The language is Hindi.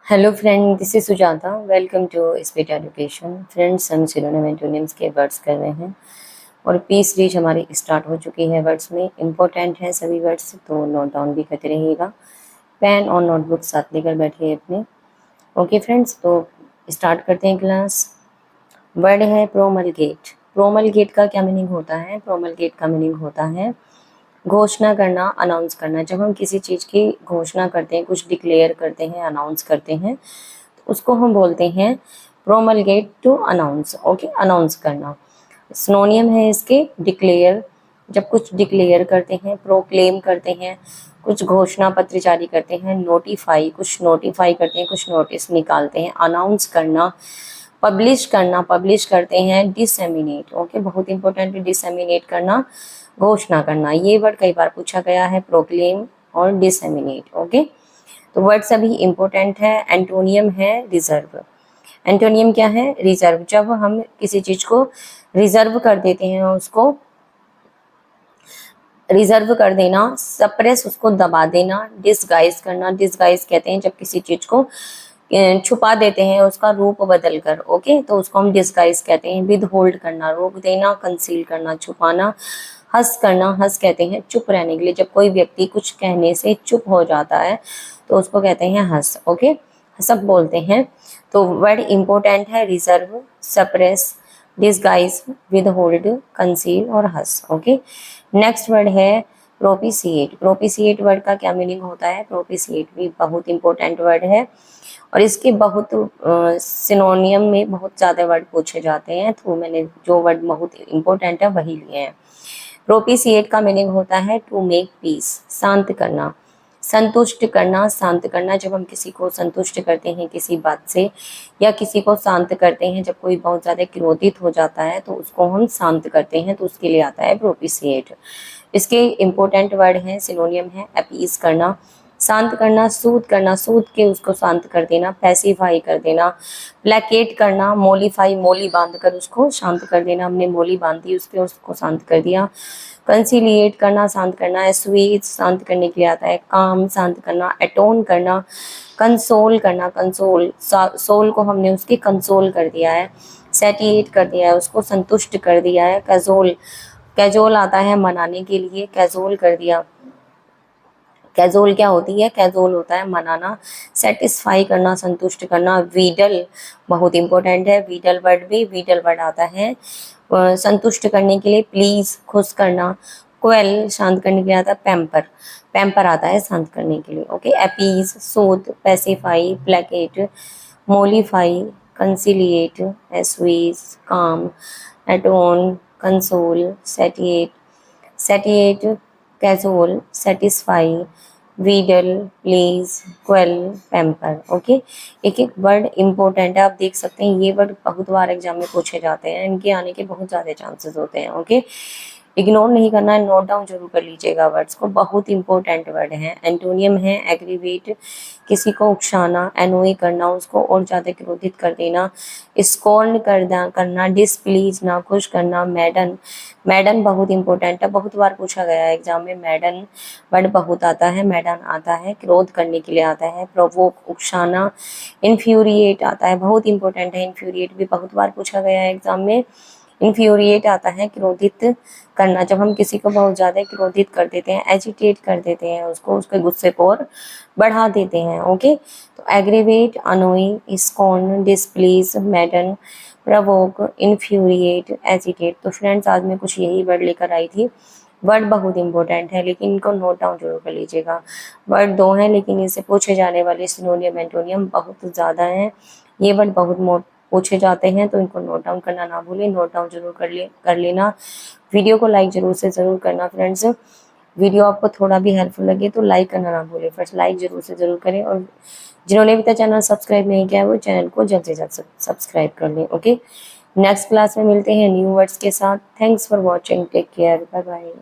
Hello friend, this is Sujata. Welcome to speed education. Friends, हम सिनोनिम एंटोनिम्स के वर्ड्स कर रहे हैं और पी सीरीज हमारी स्टार्ट हो चुकी है। वर्ड्स में इंपॉर्टेंट है सभी वर्ड्स, तो नोट डाउन भी करते रहिएगा। पेन और नोटबुक साथ लेकर बैठिए अपने। ओके फ्रेंड्स, तो स्टार्ट करते हैं क्लास। वर्ड है प्रोमलगेट। प्रोमलगेट का क्या मीनिंग होता है? प्रोमलगेट का मीनिंग होता है घोषणा करना, अनाउंस करना। जब हम किसी चीज़ की घोषणा करते हैं, कुछ डिक्लेयर करते हैं, अनाउंस करते हैं, तो उसको हम बोलते हैं promulgate, to announce. Okay, announce करना। सिनोनियम है इसके डिक्लेयर। जब कुछ डिक्लेयर करते हैं, प्रोक्लेम करते हैं, कुछ घोषणा पत्र जारी करते हैं, नोटिफाई, कुछ नोटिफाई करते हैं, कुछ नोटिस निकालते हैं, अनाउंस करना, पब्लिश करना, पब्लिश करते हैं, डिसएमिनेट। ओके, बहुत इंपॉर्टेंट है डिसएमिनेट करना, घोषणा करना। ये वर्ड कई बार पूछा गया है, प्रोक्लेम और डिसएमिनेट। ओके, तो वर्ड सभी इंपॉर्टेंट है। एंटोनियम है रिजर्व। एंटोनियम क्या है? रिजर्व। जब हम किसी चीज को रिजर्व कर देते हैं, उसको रिजर्व कर देना, सप्रेस, उसको दबा देना, डिसगाइज करना। डिसगाइज कहते हैं जब किसी चीज को छुपा देते हैं, उसका रूप बदल कर। ओके, तो उसको हम डिसगाइज कहते हैं। विद होल्ड करना, रोक देना, कंसील करना, छुपाना। हंस करना, हंस कहते हैं चुप रहने के लिए। जब कोई व्यक्ति कुछ कहने से चुप हो जाता है तो उसको कहते हैं हंस। ओके, सब बोलते हैं। तो वर्ड इंपॉर्टेंट है reserve, suppress, disguise, with hold, conceal और हंस। ओके, नेक्स्ट वर्ड है प्रोपिशिएट। प्रोपिशिएट वर्ड का क्या मीनिंग होता है? प्रोपिशिएट भी बहुत इंपॉर्टेंट वर्ड है और इसके बहुत सिनोनियम में बहुत ज़्यादा वर्ड पूछे जाते हैं, तो मैंने जो वर्ड बहुत इंपॉर्टेंट है वही लिए हैं। प्रोपिशिएट का मीनिंग होता है टू मेक पीस, शांत करना, संतुष्ट करना, शांत करना। जब हम किसी को संतुष्ट करते हैं किसी बात से, या किसी को शांत करते हैं, जब कोई बहुत ज़्यादा क्रोधित हो जाता है तो उसको हम शांत करते हैं, तो उसके लिए आता है प्रोपिशिएट। इसके इम्पोर्टेंट वर्ड हैं, सिनोनियम है अपीज करना, शांत करना, सूद करना, सूद के उसको शांत कर देना, पैसिफाई कर देना, प्लेकेट करना, मोलीफाई, मोली बांध कर उसको शांत कर देना। हमने मोली बांध दी उस पर, उसको शांत कर दिया। कंसिलिएट करना, शांत करना। एस्वीज शांत करने के लिए आता है। काम शांत करना। एटोन करना। कंसोल करना, कंसोल, सोल को हमने उसकी कंसोल कर दिया है, सेटिएट कर दिया है, उसको संतुष्ट कर दिया है। कैजोल, कैजोल आता है मनाने के लिए, कैजोल कर दिया। कैजोल क्या होती है? कैजोल होता है मनाना, सेटिस्फाई करना, संतुष्ट करना। वीडल बहुत इंपॉर्टेंट है। वीडल वर्ड भी, वीडल वर्ड आता है संतुष्ट करने के लिए, प्लीज, खुश करना। क्वेल शांत करने के लिए आता है। पैम्पर, पैम्पर आता है शांत करने के लिए। Okay, appease, soothe, pacify, placate, mollify, conciliate, assuage, calm, atone, console, satiate, satiate, cajole, satisfy, wheedle, please, quell, pamper. Okay, एक एक वर्ड इंपॉर्टेंट है, आप देख सकते हैं ये वर्ड बहुत बार एग्जाम में पूछे जाते हैं, इनके आने के बहुत ज़्यादा चांसेस होते हैं। ओके, इग्नोर नहीं करना है, नोट डाउन जरूर कर लीजिएगा वर्ड्स को, बहुत इंपॉर्टेंट वर्ड है। एंटोनियम है एग्रीवेट, किसी को उकसाना, एनोई करना, उसको और ज़्यादा क्रोधित कर देना। स्कॉर्न करना, डिसप्लीज, नाखुश करना। मैडन, मैडन बहुत इंपॉर्टेंट है, बहुत बार पूछा गया है एग्जाम में। मैडन वर्ड बहुत आता है, मैडन आता है क्रोध करने के लिए आता है। प्रोवोक, उकसाना। इन्फ्यूरिएट आता है, बहुत इंपॉर्टेंट है, इन्फ्यूरिएट भी बहुत बार पूछा गया है एग्जाम में। इन्फ्यूरिएट आता है क्रोधित करना, जब हम किसी को बहुत ज़्यादा क्रोधित कर देते हैं, एजिटेट कर देते हैं उसको, उसके गुस्से को और बढ़ा देते हैं। ओके, तो aggravate, Anoa'i, scorn, displease, मैडन, Provogue, infuriate, agitate. तो फ्रेंड्स, आज मैं कुछ यही वर्ड लेकर आई थी। वर्ड बहुत इंपॉर्टेंट है, लेकिन इनको नोट डाउन जरूर कर लीजिएगा। वर्ड दो हैं, लेकिन इनसे पूछे जाने वाले सिनोनियम एंटोनियम बहुत ज़्यादा हैं। ये वर्ड बहुत पूछे जाते हैं, तो इनको नोट डाउन करना ना भूलें, नोट डाउन जरूर कर लेना। वीडियो को लाइक जरूर से ज़रूर करना फ्रेंड्स। वीडियो आपको थोड़ा भी हेल्पफुल लगे तो लाइक करना ना भूलें फ्रेंड्स, लाइक जरूर से ज़रूर करें। और जिन्होंने अभी तक चैनल सब्सक्राइब नहीं किया है वो चैनल को जल्द से जल्द सब्सक्राइब कर लें। ओके, नेक्स्ट क्लास में मिलते हैं न्यू वर्ड्स के साथ। Thanks for watching, take care, bye bye.